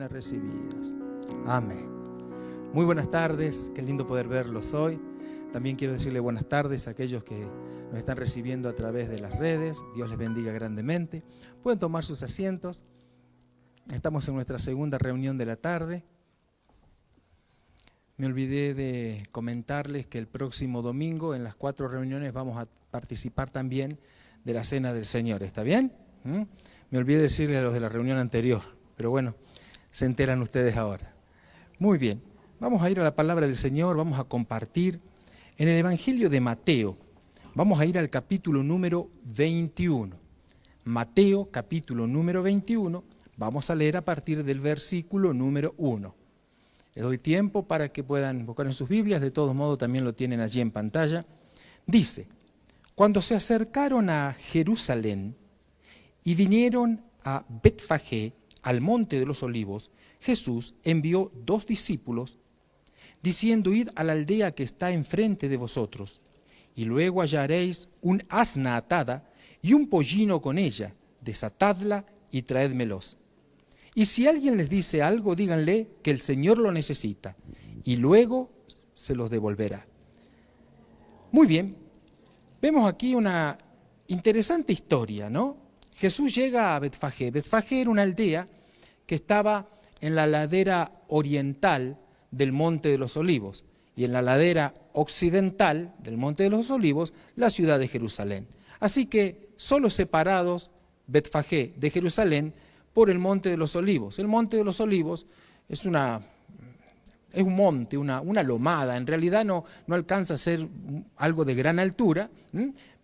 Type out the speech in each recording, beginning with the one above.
Recibidas. Amén. Muy buenas tardes, qué lindo poder verlos hoy. También quiero decirle buenas tardes a aquellos que nos están recibiendo a través de las redes. Dios les bendiga grandemente. Pueden tomar sus asientos. Estamos en nuestra segunda reunión de la tarde. Me olvidé de comentarles que el próximo domingo en las 4 reuniones vamos a participar también de la Cena del Señor. ¿Está bien? Me olvidé de decirle a los de la reunión anterior, pero bueno, se enteran ustedes ahora. Muy bien, vamos a ir a la palabra del Señor, vamos a compartir en el Evangelio de Mateo. Vamos a ir al capítulo número 21. Mateo, capítulo número 21, vamos a leer a partir del versículo número 1. Les doy tiempo para que puedan buscar en sus Biblias, de todos modos también lo tienen allí en pantalla. Dice, cuando se acercaron a Jerusalén y vinieron a Betfagé, al monte de los olivos, Jesús envió 2 discípulos, diciendo, id a la aldea que está enfrente de vosotros, y luego hallaréis un asna atada y un pollino con ella, desatadla y traédmelos. Y si alguien les dice algo, díganle que el Señor lo necesita, y luego se los devolverá. Muy bien, vemos aquí una interesante historia, ¿no? Jesús llega a Betfagé. Betfagé era una aldea que estaba en la ladera oriental del Monte de los Olivos y en la ladera occidental del Monte de los Olivos, la ciudad de Jerusalén. Así que solo separados Betfagé de Jerusalén por el Monte de los Olivos. El Monte de los Olivos es un monte, una lomada. En realidad no alcanza a ser algo de gran altura,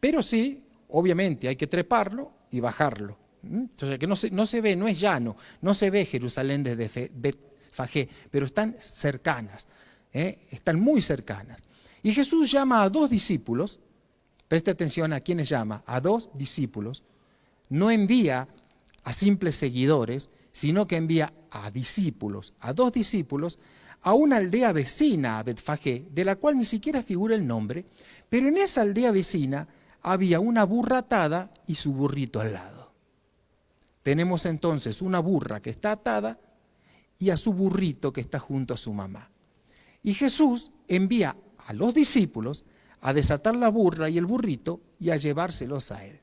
pero sí, obviamente, hay que treparlo y bajarlo. Entonces, que no se ve, no es llano, no se ve Jerusalén desde Betfagé, pero están cercanas, están muy cercanas. Y Jesús llama a 2 discípulos, preste atención a quienes llama, a 2 discípulos, no envía a simples seguidores, sino que envía a discípulos, a 2 discípulos, a una aldea vecina a Betfagé, de la cual ni siquiera figura el nombre, pero en esa aldea vecina había una burra atada y su burrito al lado. Tenemos entonces una burra que está atada y a su burrito que está junto a su mamá. Y Jesús envía a los discípulos a desatar la burra y el burrito y a llevárselos a él.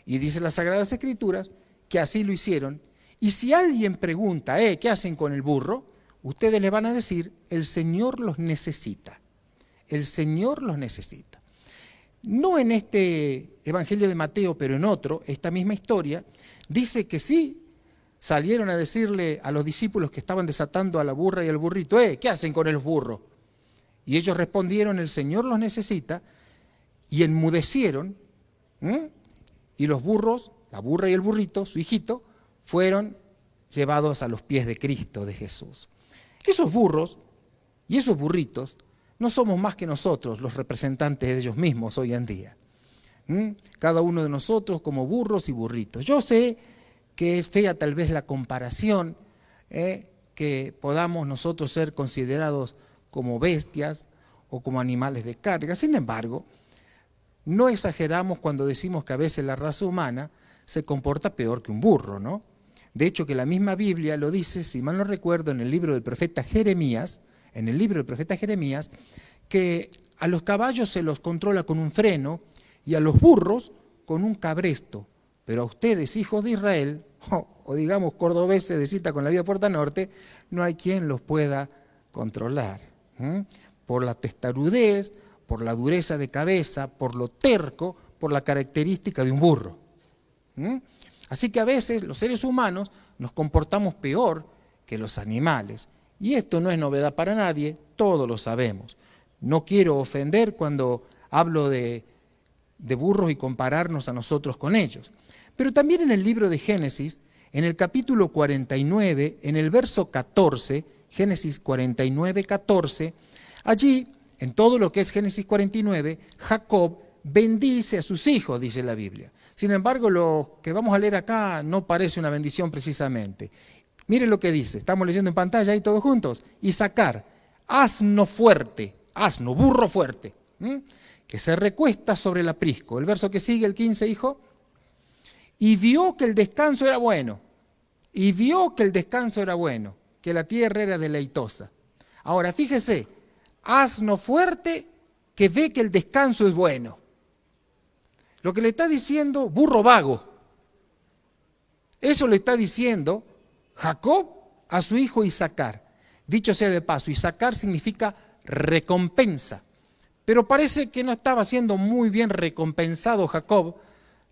Y dice las Sagradas Escrituras que así lo hicieron. Y si alguien pregunta, ¿qué hacen con el burro? Ustedes le van a decir, el Señor los necesita. El Señor los necesita. No en este Evangelio de Mateo, pero en otro, esta misma historia, dice que sí, salieron a decirle a los discípulos que estaban desatando a la burra y al burrito, ¿qué hacen con el burro? Y ellos respondieron, el Señor los necesita, y enmudecieron, y los burros, la burra y el burrito, su hijito, fueron llevados a los pies de Cristo, de Jesús. Esos burros y esos burritos no somos más que nosotros, los representantes de ellos mismos hoy en día. Cada uno de nosotros como burros y burritos. Yo sé que es fea tal vez la comparación, que podamos nosotros ser considerados como bestias o como animales de carga. Sin embargo, no exageramos cuando decimos que a veces la raza humana se comporta peor que un burro, ¿no? De hecho, que la misma Biblia lo dice, si mal no recuerdo, en el libro del profeta Jeremías, que a los caballos se los controla con un freno y a los burros con un cabresto. Pero a ustedes, hijos de Israel, o digamos cordobeses de cita con la vida Puerta Norte, no hay quien los pueda controlar. Por la testarudez, por la dureza de cabeza, por lo terco, por la característica de un burro. Así que a veces los seres humanos nos comportamos peor que los animales. Y esto no es novedad para nadie, todos lo sabemos. No quiero ofender cuando hablo de burros y compararnos a nosotros con ellos. Pero también en el libro de Génesis, en el capítulo 49, en el verso 14, Génesis 49, 14, allí, en todo lo que es Génesis 49, Jacob bendice a sus hijos, dice la Biblia. Sin embargo, lo que vamos a leer acá no parece una bendición precisamente. Miren lo que dice, estamos leyendo en pantalla ahí todos juntos. Isaacar, asno fuerte, asno, burro fuerte, que se recuesta sobre el aprisco. El verso que sigue, el 15, hijo. Y vio que el descanso era bueno. Y vio que el descanso era bueno, que la tierra era deleitosa. Ahora, fíjese, asno fuerte que ve que el descanso es bueno. Lo que le está diciendo, burro vago. Eso le está diciendo Jacob a su hijo Isacar. Dicho sea de paso, Isacar significa recompensa. Pero parece que no estaba siendo muy bien recompensado Jacob,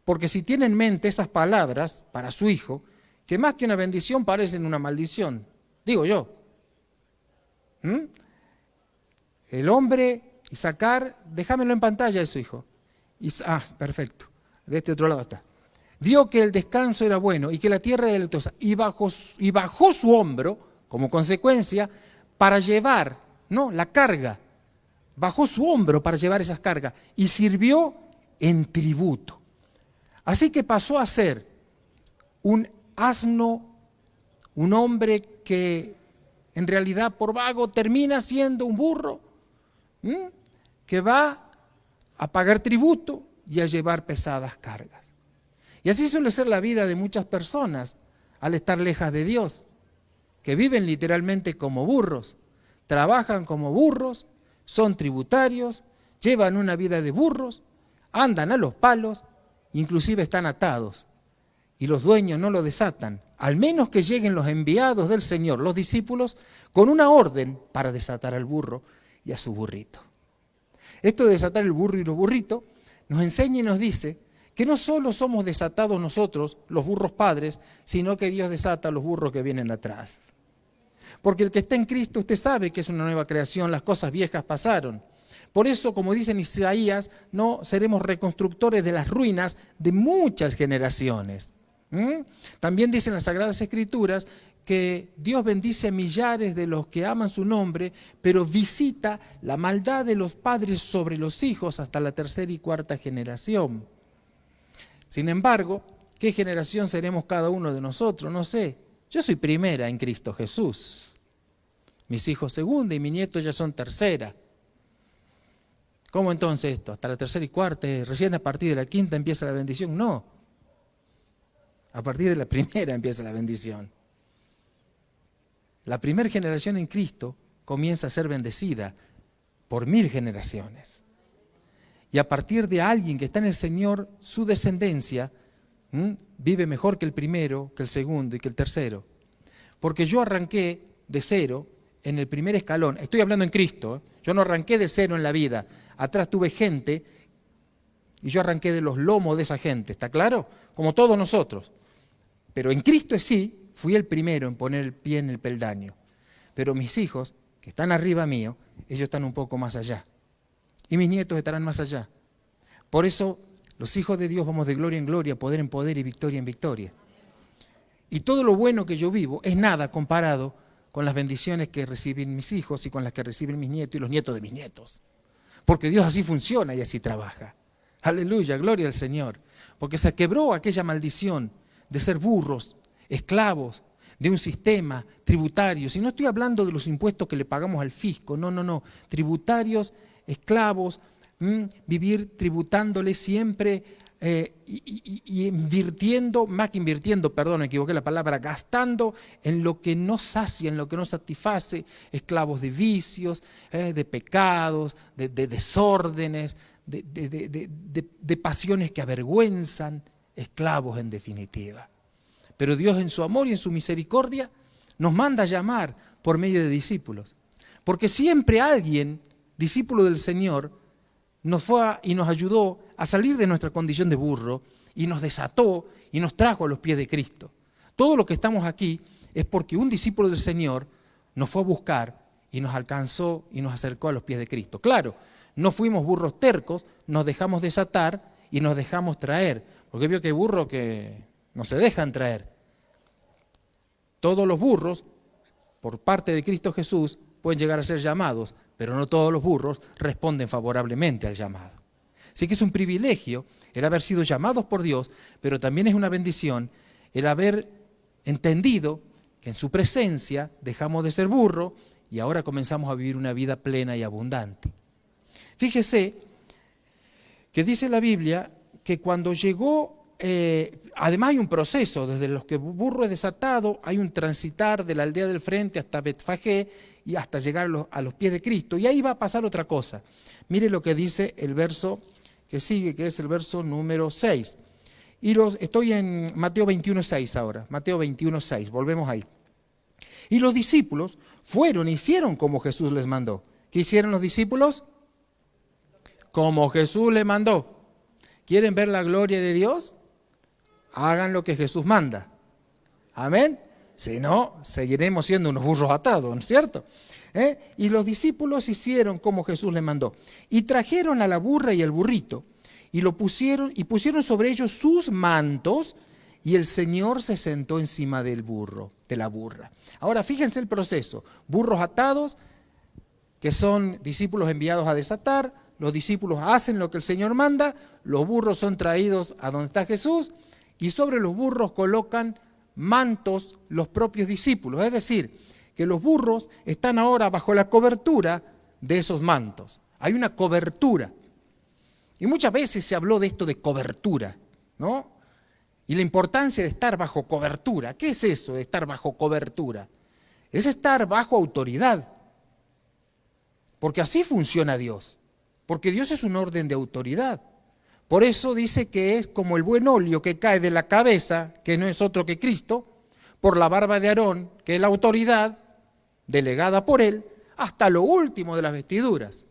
porque si tiene en mente esas palabras para su hijo, que más que una bendición parecen una maldición, digo yo. El hombre, Isacar, déjamelo en pantalla eso, hijo. Perfecto, de este otro lado está. Vio que el descanso era bueno y que la tierra era deleitosa, y bajó su hombro, como consecuencia, para llevar, ¿no?, la carga. Bajó su hombro para llevar esas cargas y sirvió en tributo. Así que pasó a ser un asno, un hombre que en realidad por vago termina siendo un burro, que va a pagar tributo y a llevar pesadas cargas. Y así suele ser la vida de muchas personas al estar lejas de Dios, que viven literalmente como burros, trabajan como burros, son tributarios, llevan una vida de burros, andan a los palos, inclusive están atados. Y los dueños no lo desatan, al menos que lleguen los enviados del Señor, los discípulos, con una orden para desatar al burro y a su burrito. Esto de desatar el burro y los burritos nos enseña y nos dice que no solo somos desatados nosotros, los burros padres, sino que Dios desata a los burros que vienen atrás. Porque el que está en Cristo, usted sabe que es una nueva creación, las cosas viejas pasaron. Por eso, como dice en Isaías, no seremos reconstructores de las ruinas de muchas generaciones. También dicen las Sagradas Escrituras que Dios bendice a millares de los que aman su nombre, pero visita la maldad de los padres sobre los hijos hasta la tercera y cuarta generación. Sin embargo, ¿qué generación seremos cada uno de nosotros? No sé. Yo soy primera en Cristo Jesús. Mis hijos segunda y mis nietos ya son tercera. ¿Cómo entonces esto? ¿Hasta la tercera y cuarta? ¿Recién a partir de la quinta empieza la bendición? No. A partir de la primera empieza la bendición. La primera generación en Cristo comienza a ser bendecida por 1000 generaciones. Y a partir de alguien que está en el Señor, su descendencia vive mejor que el primero, que el segundo y que el tercero. Porque yo arranqué de cero en el primer escalón. Estoy hablando en Cristo. Yo no arranqué de cero en la vida. Atrás tuve gente y yo arranqué de los lomos de esa gente. ¿Está claro? Como todos nosotros. Pero en Cristo sí, fui el primero en poner el pie en el peldaño. Pero mis hijos, que están arriba mío, ellos están un poco más allá. Y mis nietos estarán más allá. Por eso, los hijos de Dios vamos de gloria en gloria, poder en poder y victoria en victoria. Y todo lo bueno que yo vivo es nada comparado con las bendiciones que reciben mis hijos y con las que reciben mis nietos y los nietos de mis nietos. Porque Dios así funciona y así trabaja. Aleluya, gloria al Señor. Porque se quebró aquella maldición de ser burros, esclavos de un sistema tributario. Si no estoy hablando de los impuestos que le pagamos al fisco, no. Tributarios, esclavos, vivir tributándole siempre y invirtiendo, más que invirtiendo, perdón, me equivoqué la palabra, gastando en lo que no sacia, en lo que no satisface, esclavos de vicios, de pecados, de desórdenes, de pasiones que avergüenzan, esclavos en definitiva. Pero Dios en su amor y en su misericordia nos manda a llamar por medio de discípulos. Porque siempre alguien, discípulo del Señor, nos fue y nos ayudó a salir de nuestra condición de burro y nos desató y nos trajo a los pies de Cristo. Todo lo que estamos aquí es porque un discípulo del Señor nos fue a buscar y nos alcanzó y nos acercó a los pies de Cristo. Claro, no fuimos burros tercos, nos dejamos desatar y nos dejamos traer. Porque vio que hay burros que no se dejan traer. Todos los burros, por parte de Cristo Jesús, pueden llegar a ser llamados, pero no todos los burros responden favorablemente al llamado. Así que es un privilegio el haber sido llamados por Dios, pero también es una bendición el haber entendido que en su presencia dejamos de ser burro y ahora comenzamos a vivir una vida plena y abundante. Fíjese que dice la Biblia que cuando llegó, además hay un proceso, desde los que burro es desatado, hay un transitar de la aldea del frente hasta Betfagé y hasta llegar a los pies de Cristo, y ahí va a pasar otra cosa. Mire lo que dice el verso que sigue, que es el verso número 6. Estoy en Mateo 21:6 ahora, Mateo 21:6, volvemos ahí. Y los discípulos fueron e hicieron como Jesús les mandó. ¿Qué hicieron los discípulos? Como Jesús les mandó. ¿Quieren ver la gloria de Dios? Hagan lo que Jesús manda. Amén. Si no, seguiremos siendo unos burros atados, ¿no es cierto? Y los discípulos hicieron como Jesús les mandó. Y trajeron a la burra y al burrito, y pusieron sobre ellos sus mantos, y el Señor se sentó encima del burro, de la burra. Ahora fíjense el proceso. Burros atados, que son discípulos enviados a desatar. Los discípulos hacen lo que el Señor manda. Los burros son traídos a donde está Jesús. Y sobre los burros colocan mantos los propios discípulos. Es decir, que los burros están ahora bajo la cobertura de esos mantos. Hay una cobertura. Y muchas veces se habló de esto de cobertura, ¿no? Y la importancia de estar bajo cobertura. ¿Qué es eso de estar bajo cobertura? Es estar bajo autoridad. Porque así funciona Dios. Porque Dios es un orden de autoridad. Por eso dice que es como el buen óleo que cae de la cabeza, que no es otro que Cristo, por la barba de Aarón, que es la autoridad delegada por él, hasta lo último de las vestiduras.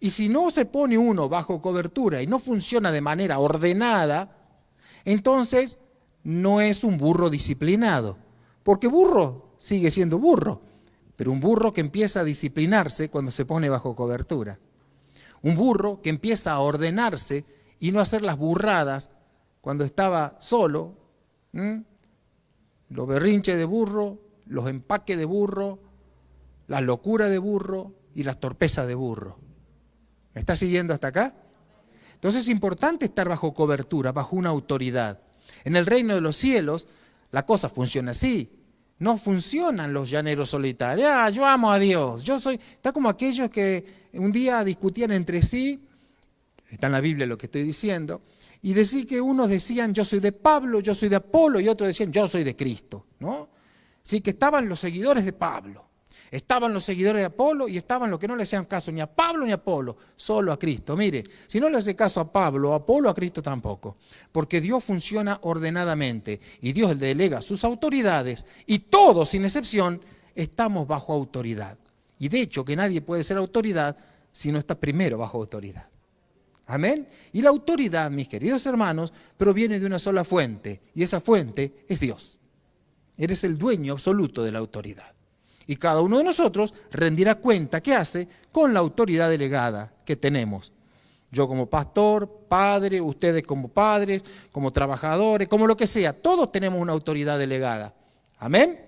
Y si no se pone uno bajo cobertura y no funciona de manera ordenada, entonces no es un burro disciplinado. Porque burro sigue siendo burro, pero un burro que empieza a disciplinarse cuando se pone bajo cobertura. Un burro que empieza a ordenarse y no hacer las burradas cuando estaba solo. Los berrinches de burro, los empaques de burro, la locura de burro y las torpezas de burro. ¿Me está siguiendo hasta acá? Entonces es importante estar bajo cobertura, bajo una autoridad. En el reino de los cielos la cosa funciona así. No funcionan los llaneros solitarios. Yo amo a Dios. Está como aquellos que un día discutían entre sí, está en la Biblia lo que estoy diciendo, y decir que unos decían yo soy de Pablo, yo soy de Apolo, y otros decían yo soy de Cristo, ¿no? Así que estaban los seguidores de Pablo, estaban los seguidores de Apolo y estaban los que no le hacían caso ni a Pablo ni a Apolo, solo a Cristo. Mire, si no le hace caso a Pablo o a Apolo, a Cristo tampoco, porque Dios funciona ordenadamente y Dios delega sus autoridades y todos, sin excepción, estamos bajo autoridad. Y de hecho que nadie puede ser autoridad si no está primero bajo autoridad. Amén. Y la autoridad, mis queridos hermanos, proviene de una sola fuente, y esa fuente es Dios. Eres el dueño absoluto de la autoridad. Y cada uno de nosotros rendirá cuenta qué hace con la autoridad delegada que tenemos. Yo como pastor, padre, ustedes como padres, como trabajadores, como lo que sea, todos tenemos una autoridad delegada. Amén.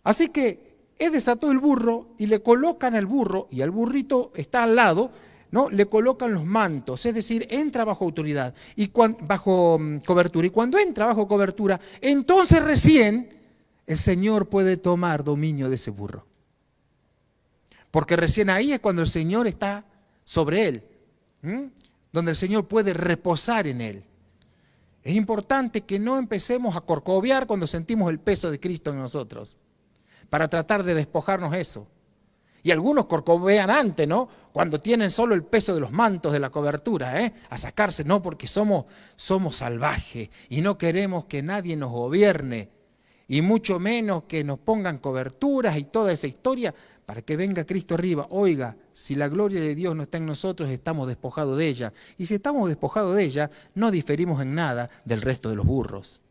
Así que él desató el burro y le colocan al burro, y al burrito está al lado, ¿no? Le colocan los mantos, es decir, entra bajo autoridad, y bajo cobertura. Y cuando entra bajo cobertura, entonces recién el Señor puede tomar dominio de ese burro. Porque recién ahí es cuando el Señor está sobre él, donde el Señor puede reposar en él. Es importante que no empecemos a corcovear cuando sentimos el peso de Cristo en nosotros, para tratar de despojarnos eso. Y algunos corcovean antes, ¿no? Cuando tienen solo el peso de los mantos de la cobertura, a sacarse, no, porque somos salvajes y no queremos que nadie nos gobierne, y mucho menos que nos pongan coberturas y toda esa historia para que venga Cristo arriba. Oiga, si la gloria de Dios no está en nosotros, estamos despojados de ella. Y si estamos despojados de ella, no diferimos en nada del resto de los burros.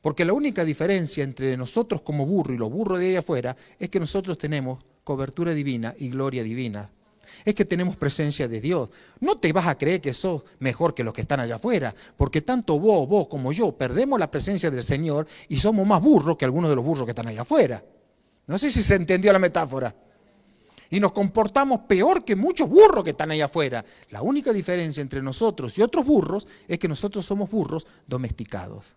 Porque la única diferencia entre nosotros como burro y los burros de allá afuera es que nosotros tenemos cobertura divina y gloria divina. Es que tenemos presencia de Dios. No te vas a creer que sos mejor que los que están allá afuera, porque tanto vos como yo perdemos la presencia del Señor y somos más burros que algunos de los burros que están allá afuera. No sé si se entendió la metáfora. Y nos comportamos peor que muchos burros que están allá afuera. La única diferencia entre nosotros y otros burros es que nosotros somos burros domesticados.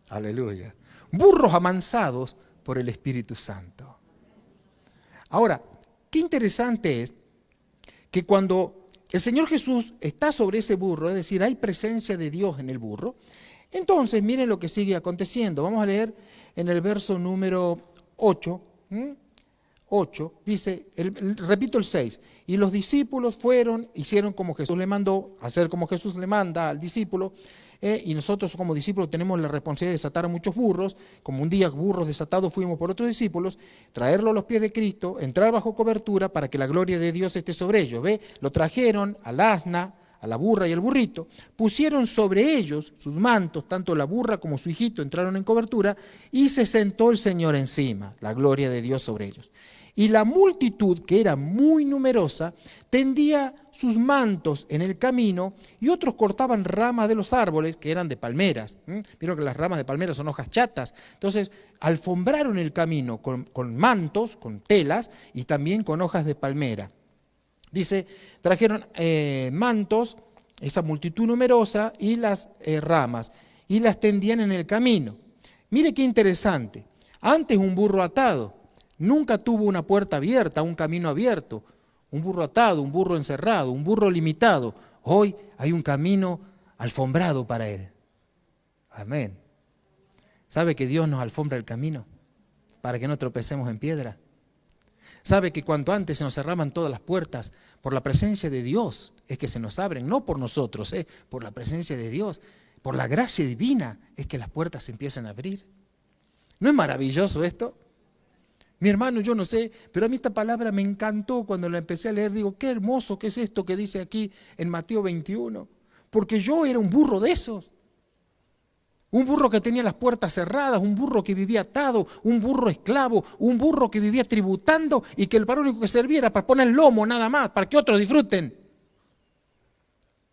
Aleluya. Burros amansados por el Espíritu Santo. Ahora, qué interesante es que cuando el Señor Jesús está sobre ese burro, es decir, hay presencia de Dios en el burro. Entonces, miren lo que sigue aconteciendo. Vamos a leer en el verso número 8. 8, dice, repito el 6, y los discípulos fueron, hicieron como Jesús le mandó, hacer como Jesús le manda al discípulo, y nosotros como discípulos tenemos la responsabilidad de desatar a muchos burros, como un día burros desatados fuimos por otros discípulos, traerlo a los pies de Cristo, entrar bajo cobertura para que la gloria de Dios esté sobre ellos. ¿Ve? Lo trajeron al asna, a la burra y al burrito, pusieron sobre ellos sus mantos, tanto la burra como su hijito entraron en cobertura, y se sentó el Señor encima, la gloria de Dios sobre ellos. Y la multitud, que era muy numerosa, tendía sus mantos en el camino, y otros cortaban ramas de los árboles, que eran de palmeras. Vieron que las ramas de palmeras son hojas chatas. Entonces, alfombraron el camino con mantos, con telas, y también con hojas de palmera. Dice, trajeron mantos, esa multitud numerosa, y las ramas, y las tendían en el camino. Mire qué interesante. Antes un burro atado nunca tuvo una puerta abierta, un camino abierto. Un burro atado, un burro encerrado, un burro limitado. Hoy hay un camino alfombrado para él. Amén. ¿Sabe que Dios nos alfombra el camino para que no tropecemos en piedra? ¿Sabe que cuanto antes se nos cerraban todas las puertas, por la presencia de Dios es que se nos abren? No por nosotros, por la presencia de Dios, por la gracia divina es que las puertas se empiezan a abrir. ¿No es maravilloso esto? Mi hermano, yo no sé, pero a mí esta palabra me encantó cuando la empecé a leer. Digo, qué hermoso que es esto que dice aquí en Mateo 21. Porque yo era un burro de esos. Un burro que tenía las puertas cerradas, un burro que vivía atado, un burro esclavo, un burro que vivía tributando y que el para único que servía era para poner el lomo nada más, para que otros disfruten.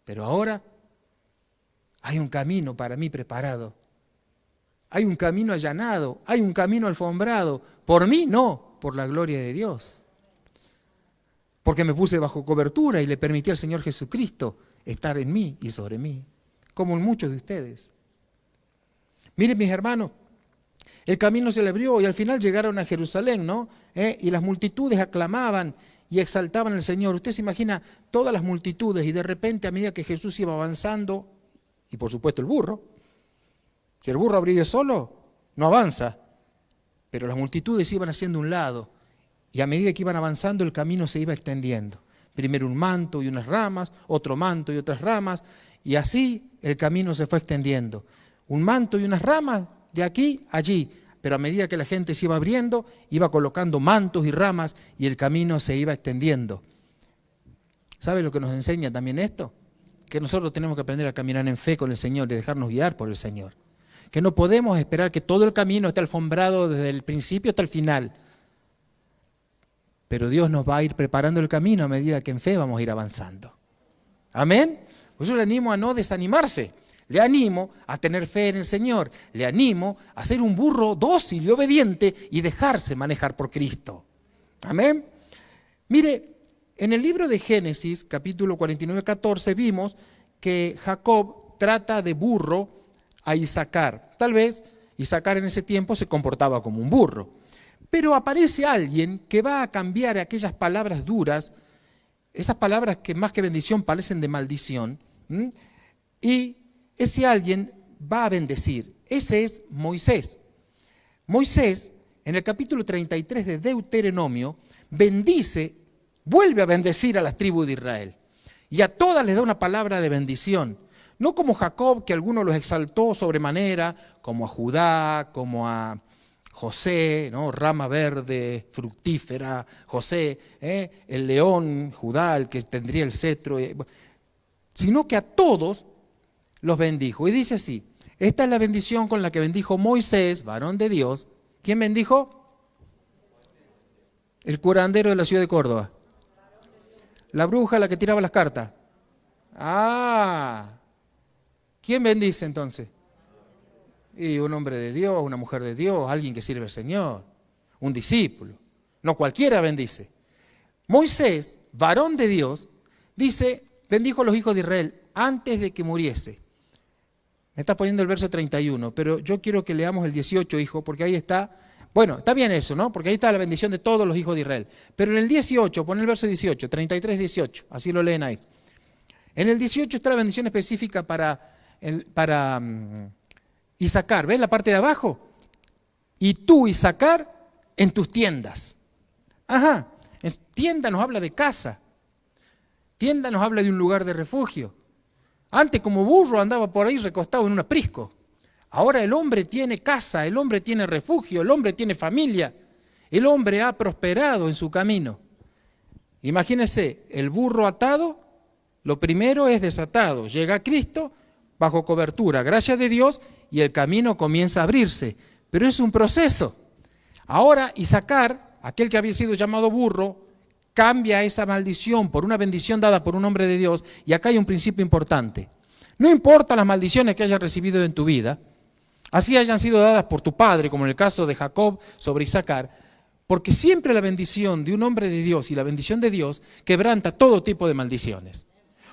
Pero ahora hay un camino para mí preparado. Hay un camino allanado, hay un camino alfombrado. Por mí no, por la gloria de Dios. Porque me puse bajo cobertura y le permití al Señor Jesucristo estar en mí y sobre mí, como en muchos de ustedes. Miren, mis hermanos, el camino se le abrió y al final llegaron a Jerusalén, ¿no? Y las multitudes aclamaban y exaltaban al Señor. Usted se imagina todas las multitudes y de repente a medida que Jesús iba avanzando, y por supuesto el burro, si el burro abrió solo, no avanza. Pero las multitudes iban haciendo un lado y a medida que iban avanzando el camino se iba extendiendo. Primero un manto y unas ramas, otro manto y otras ramas, y así el camino se fue extendiendo. Un manto y unas ramas de aquí a allí, pero a medida que la gente se iba abriendo, iba colocando mantos y ramas y el camino se iba extendiendo. ¿Sabe lo que nos enseña también esto? Que nosotros tenemos que aprender a caminar en fe con el Señor y dejarnos guiar por el Señor. Que no podemos esperar que todo el camino esté alfombrado desde el principio hasta el final. Pero Dios nos va a ir preparando el camino a medida que en fe vamos a ir avanzando. Amén. Por eso le animo a no desanimarse. Le animo a tener fe en el Señor. Le animo a ser un burro dócil y obediente y dejarse manejar por Cristo. Amén. Mire, en el libro de Génesis, capítulo 49, 14, vimos que Jacob trata de burro a Isacar. Tal vez Isacar en ese tiempo se comportaba como un burro. Pero aparece alguien que va a cambiar aquellas palabras duras, esas palabras que más que bendición parecen de maldición, y ese alguien va a bendecir. Ese es Moisés. Moisés, en el capítulo 33 de Deuteronomio, bendice, vuelve a bendecir a las tribus de Israel. Y a todas les da una palabra de bendición. No como Jacob, que algunos los exaltó sobremanera, como a Judá, como a José, ¿no? Rama verde, fructífera, José, el león, Judá, el que tendría el cetro, sino que a todos los bendijo. Y dice así, esta es la bendición con la que bendijo Moisés, varón de Dios. ¿Quién bendijo? El curandero de la ciudad de Córdoba. La bruja, la que tiraba las cartas. ¿Quién bendice entonces? Y un hombre de Dios, una mujer de Dios, alguien que sirve al Señor, un discípulo. No cualquiera bendice. Moisés, varón de Dios, dice, bendijo a los hijos de Israel antes de que muriese. Me está poniendo el verso 31, pero yo quiero que leamos el 18, hijo, porque ahí está. Bueno, está bien eso, ¿no? Porque ahí está la bendición de todos los hijos de Israel. Pero en el 18, pon el verso 18, 33, 18, así lo leen ahí. En el 18 está la bendición específica para Isacar. ¿Ves la parte de abajo? Y tú, Isacar, en tus tiendas. Ajá, tienda nos habla de casa. Tienda nos habla de un lugar de refugio. Antes como burro andaba por ahí recostado en un aprisco. Ahora el hombre tiene casa, el hombre tiene refugio, el hombre tiene familia. El hombre ha prosperado en su camino. Imagínense, el burro atado, lo primero es desatado. Llega a Cristo bajo cobertura, gracias de Dios, y el camino comienza a abrirse. Pero es un proceso. Ahora Isacar, aquel que había sido llamado burro, cambia esa maldición por una bendición dada por un hombre de Dios. Y acá hay un principio importante. No importa las maldiciones que hayas recibido en tu vida, así hayan sido dadas por tu padre, como en el caso de Jacob sobre Isacar, porque siempre la bendición de un hombre de Dios y la bendición de Dios quebranta todo tipo de maldiciones.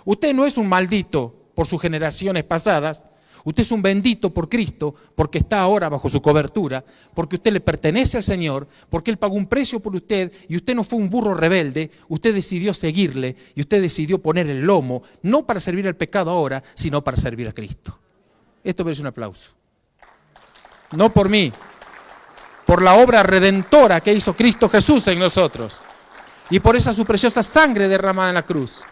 Usted no es un maldito por sus generaciones pasadas, usted es un bendito por Cristo, porque está ahora bajo su cobertura, porque usted le pertenece al Señor, porque Él pagó un precio por usted y usted no fue un burro rebelde, usted decidió seguirle y usted decidió poner el lomo, no para servir al pecado ahora, sino para servir a Cristo. Esto merece un aplauso. No por mí, por la obra redentora que hizo Cristo Jesús en nosotros y por esa su preciosa sangre derramada en la cruz.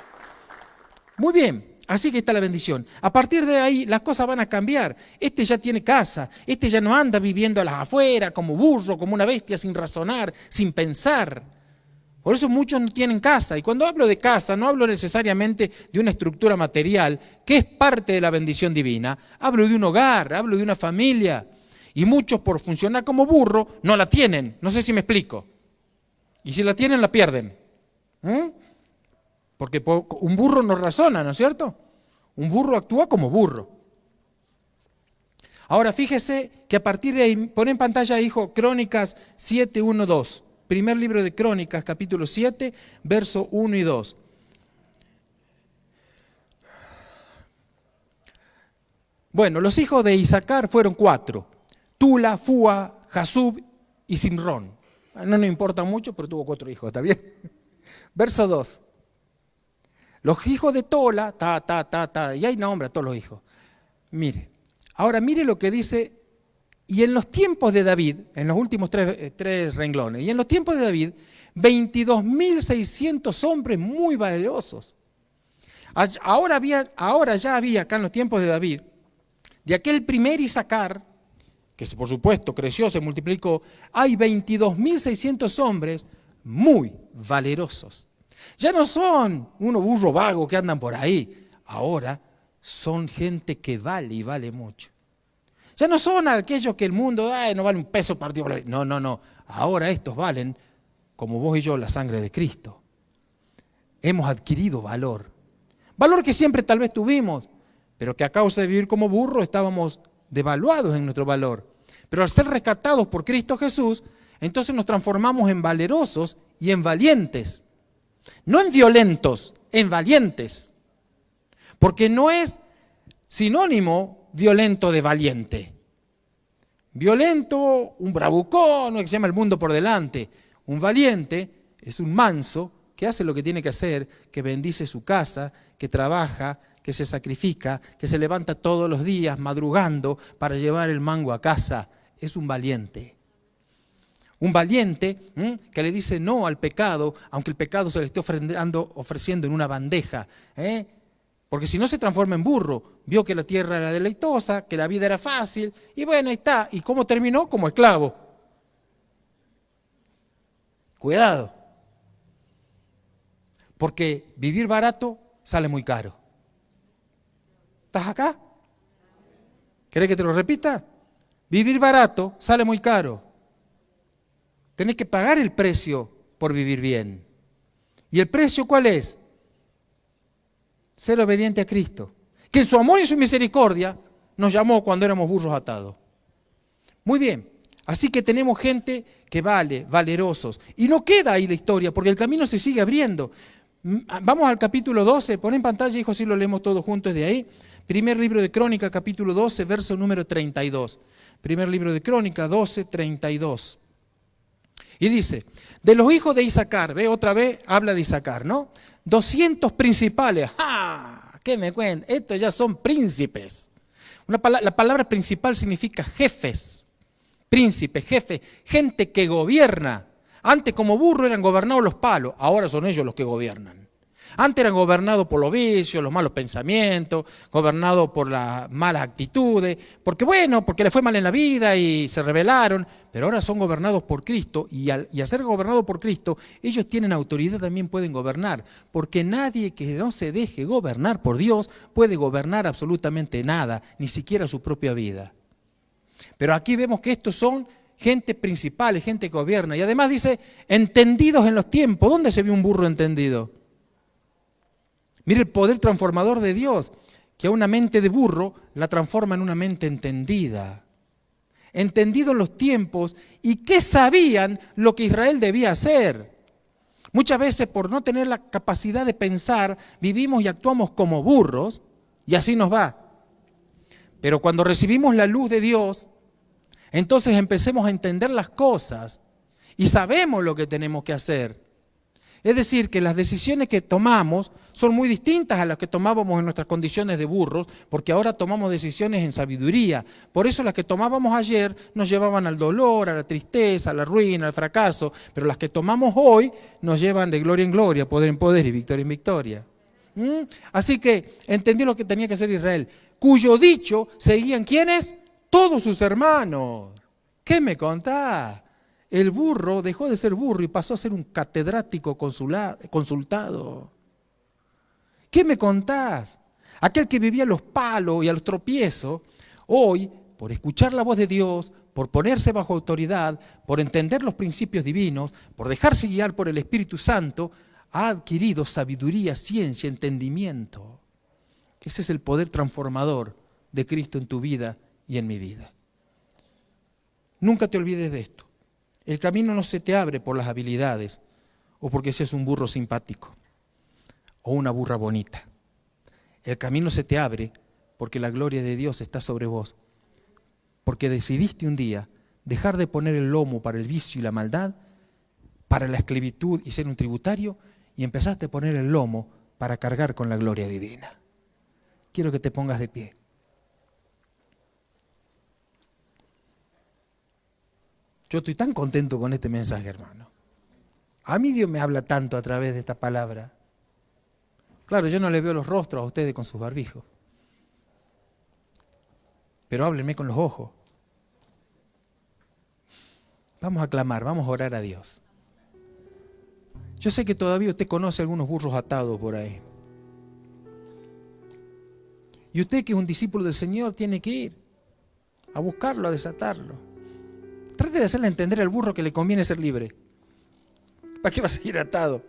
Muy bien, así que está la bendición. A partir de ahí las cosas van a cambiar. Este ya tiene casa, este ya no anda viviendo a las afueras como burro, como una bestia sin razonar, sin pensar. Por eso muchos no tienen casa. Y cuando hablo de casa, no hablo necesariamente de una estructura material, que es parte de la bendición divina. Hablo de un hogar, hablo de una familia. Y muchos por funcionar como burro no la tienen. No sé si me explico. Y si la tienen, la pierden. Porque un burro no razona, ¿no es cierto? Un burro actúa como burro. Ahora fíjese que a partir de ahí, pone en pantalla, hijo, Crónicas 7, 1, 2. Primer libro de Crónicas, capítulo 7, verso 1 y 2. Bueno, los hijos de Isacar fueron 4. Tula, Fúa, Jasub y Simrón. No nos importa mucho, pero tuvo 4 hijos, ¿está bien? Verso 2. Los hijos de Tola, y ahí nombra a todos los hijos. Mire, ahora mire lo que dice, y en los tiempos de David, en los últimos tres renglones, y en los tiempos de David, 22.600 hombres muy valerosos. Ahora ya había acá en los tiempos de David, de aquel primer Isacar, que por supuesto creció, se multiplicó, hay 22.600 hombres muy valerosos. Ya no son unos burros vagos que andan por ahí, ahora son gente que vale y vale mucho. Ya no son aquellos que el mundo no vale un peso partido. No, ahora estos valen, como vos y yo, la sangre de Cristo. Hemos adquirido valor. Valor que siempre tal vez tuvimos, pero que a causa de vivir como burros estábamos devaluados en nuestro valor. Pero al ser rescatados por Cristo Jesús, entonces nos transformamos en valerosos y en valientes. No en violentos, en valientes. Porque no es sinónimo violento de valiente. Violento, un bravucón, que se llama el mundo por delante. Un valiente es un manso que hace lo que tiene que hacer, que bendice su casa, que trabaja, que se sacrifica, que se levanta todos los días madrugando para llevar el mango a casa. Es un valiente. Un valiente que le dice no al pecado, aunque el pecado se le esté ofreciendo en una bandeja. Porque si no se transforma en burro. Vio que la tierra era deleitosa, que la vida era fácil, y bueno, ahí está. ¿Y cómo terminó? Como esclavo. Cuidado. Porque vivir barato sale muy caro. ¿Estás acá? ¿Querés que te lo repita? Vivir barato sale muy caro. Tenés que pagar el precio por vivir bien. ¿Y el precio cuál es? Ser obediente a Cristo, que en su amor y su misericordia nos llamó cuando éramos burros atados. Muy bien, así que tenemos gente que vale, valerosos. Y no queda ahí la historia, porque el camino se sigue abriendo. Vamos al capítulo 12, pon en pantalla, hijo, así lo leemos todos juntos de ahí. Primer libro de Crónica, capítulo 12, verso número 32. Primer libro de Crónica, 12, 32. Y dice, de los hijos de Isacar, ve otra vez, habla de Isacar, ¿no? 200 principales. ¡Ah! ¿Qué me cuentan? Estos ya son príncipes. La palabra principal significa jefes, príncipes, jefe, gente que gobierna. Antes como burro eran gobernados los palos, ahora son ellos los que gobiernan. Antes eran gobernados por los vicios, los malos pensamientos, gobernados por las malas actitudes, porque les fue mal en la vida y se rebelaron, pero ahora son gobernados por Cristo y al ser gobernados por Cristo, ellos tienen autoridad, también pueden gobernar, porque nadie que no se deje gobernar por Dios puede gobernar absolutamente nada, ni siquiera su propia vida. Pero aquí vemos que estos son gente principal, gente que gobierna, y además dice, entendidos en los tiempos. ¿Dónde se ve un burro entendido? Mire el poder transformador de Dios, que a una mente de burro la transforma en una mente entendida. Entendido en los tiempos y que sabían lo que Israel debía hacer. Muchas veces por no tener la capacidad de pensar, vivimos y actuamos como burros y así nos va. Pero cuando recibimos la luz de Dios, entonces empecemos a entender las cosas y sabemos lo que tenemos que hacer. Es decir, que las decisiones que tomamos son muy distintas a las que tomábamos en nuestras condiciones de burros, porque ahora tomamos decisiones en sabiduría. Por eso las que tomábamos ayer nos llevaban al dolor, a la tristeza, a la ruina, al fracaso, pero las que tomamos hoy nos llevan de gloria en gloria, poder en poder y victoria en victoria. Así que entendí lo que tenía que hacer Israel, cuyo dicho seguían ¿quiénes? Todos sus hermanos. ¿Qué me contás? El burro dejó de ser burro y pasó a ser un catedrático consultado. ¿Qué me contás? Aquel que vivía a los palos y a los tropiezos, hoy, por escuchar la voz de Dios, por ponerse bajo autoridad, por entender los principios divinos, por dejarse guiar por el Espíritu Santo, ha adquirido sabiduría, ciencia, entendimiento. Ese es el poder transformador de Cristo en tu vida y en mi vida. Nunca te olvides de esto. El camino no se te abre por las habilidades o porque seas un burro simpático o una burra bonita. El camino se te abre porque la gloria de Dios está sobre vos. Porque decidiste un día dejar de poner el lomo para el vicio y la maldad, para la esclavitud y ser un tributario, y empezaste a poner el lomo para cargar con la gloria divina. Quiero que te pongas de pie. Yo estoy tan contento con este mensaje, hermano. A mí Dios me habla tanto a través de esta palabra. Claro, yo no les veo los rostros a ustedes con sus barbijos. Pero háblenme con los ojos. Vamos a clamar, vamos a orar a Dios. Yo sé que todavía usted conoce algunos burros atados por ahí. Y usted, que es un discípulo del Señor, tiene que ir a buscarlo, a desatarlo. Trate de hacerle entender al burro que le conviene ser libre. ¿Para qué va a seguir atado?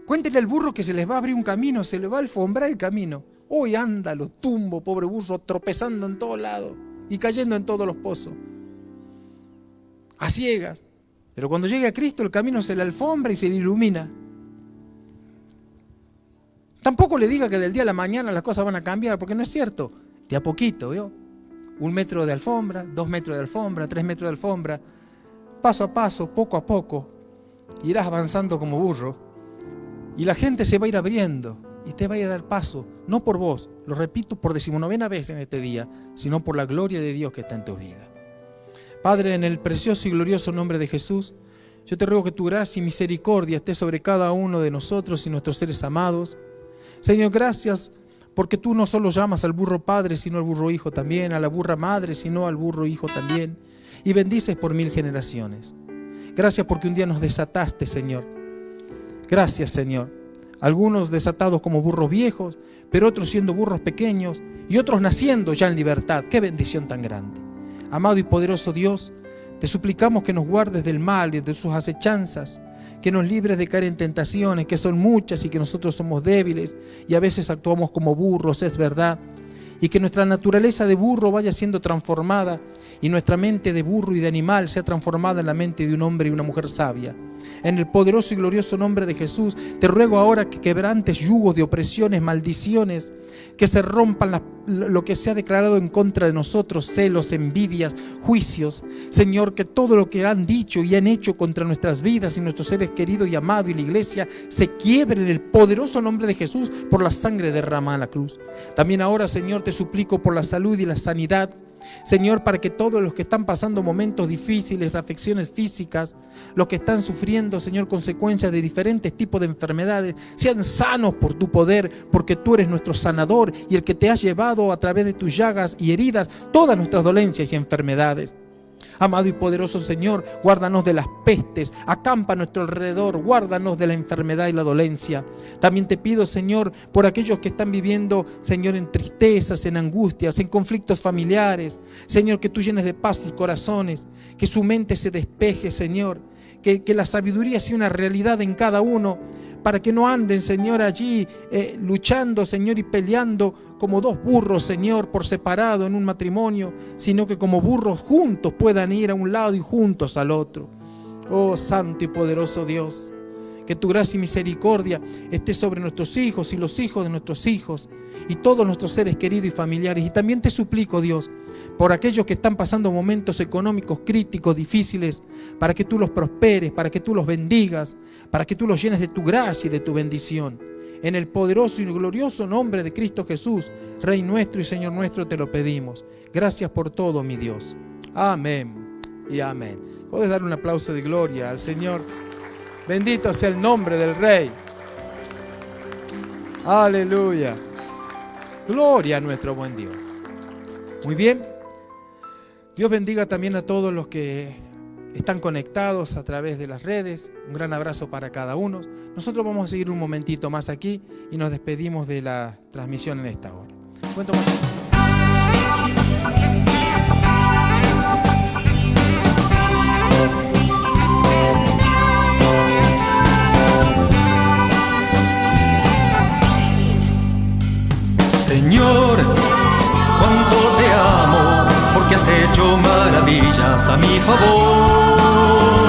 Cuéntele al burro que se les va a abrir un camino, se le va a alfombrar el camino. Hoy anda, lo tumbo, pobre burro, tropezando en todos lados y cayendo en todos los pozos. A ciegas. Pero cuando llegue a Cristo, el camino se le alfombra y se le ilumina. Tampoco le diga que del día a la mañana las cosas van a cambiar, porque no es cierto. De a poquito, ¿vio? 1 metro de alfombra, 2 metros de alfombra, 3 metros de alfombra, paso a paso, poco a poco, irás avanzando como burro y la gente se va a ir abriendo y te va a dar paso, no por vos, lo repito por 19ª vez en este día, sino por la gloria de Dios que está en tu vida. Padre, en el precioso y glorioso nombre de Jesús, yo te ruego que tu gracia y misericordia esté sobre cada uno de nosotros y nuestros seres amados. Señor, gracias porque tú no solo llamas al burro padre, sino al burro hijo también, a la burra madre, sino al burro hijo también, y bendices por 1000 generaciones. Gracias porque un día nos desataste, Señor. Gracias, Señor. Algunos desatados como burros viejos, pero otros siendo burros pequeños, y otros naciendo ya en libertad. ¡Qué bendición tan grande! Amado y poderoso Dios, te suplicamos que nos guardes del mal y de sus acechanzas, que nos libres de caer en tentaciones, que son muchas y que nosotros somos débiles y a veces actuamos como burros, es verdad, y que nuestra naturaleza de burro vaya siendo transformada y nuestra mente de burro y de animal sea transformada en la mente de un hombre y una mujer sabia. En el poderoso y glorioso nombre de Jesús, te ruego ahora que quebrantes yugos de opresiones, maldiciones, que se rompan las lo que se ha declarado en contra de nosotros, celos, envidias, juicios. Señor, que todo lo que han dicho y han hecho contra nuestras vidas y nuestros seres queridos y amados y la iglesia se quiebre en el poderoso nombre de Jesús por la sangre derramada en la cruz. También ahora, Señor, te suplico por la salud y la sanidad. Señor, para que todos los que están pasando momentos difíciles, afecciones físicas, los que están sufriendo, Señor, consecuencias de diferentes tipos de enfermedades, sean sanos por tu poder, porque tú eres nuestro sanador y el que te has llevado a través de tus llagas y heridas todas nuestras dolencias y enfermedades. Amado y poderoso Señor, guárdanos de las pestes, acampa a nuestro alrededor, guárdanos de la enfermedad y la dolencia. También te pido, Señor, por aquellos que están viviendo, Señor, en tristezas, en angustias, en conflictos familiares. Señor, que tú llenes de paz sus corazones, que su mente se despeje, Señor, que la sabiduría sea una realidad en cada uno, para que no anden, Señor, allí luchando, Señor, y peleando como dos burros, Señor, por separado en un matrimonio, sino que como burros juntos puedan ir a un lado y juntos al otro. Oh, santo y poderoso Dios, que tu gracia y misericordia esté sobre nuestros hijos y los hijos de nuestros hijos y todos nuestros seres queridos y familiares. Y también te suplico, Dios, por aquellos que están pasando momentos económicos críticos, difíciles, para que tú los prosperes, para que tú los bendigas, para que tú los llenes de tu gracia y de tu bendición. En el poderoso y glorioso nombre de Cristo Jesús, Rey nuestro y Señor nuestro, te lo pedimos. Gracias por todo, mi Dios. Amén y amén. Puedes dar un aplauso de gloria al Señor. Bendito sea el nombre del Rey. Aleluya. Gloria a nuestro buen Dios. Muy bien. Dios bendiga también a todos los que están conectados a través de las redes. Un gran abrazo para cada uno. Nosotros vamos a seguir un momentito más aquí y nos despedimos de la transmisión en esta hora. ¿Cuánto más? Señor, cuánto te amo, porque has hecho maravillas a mi favor.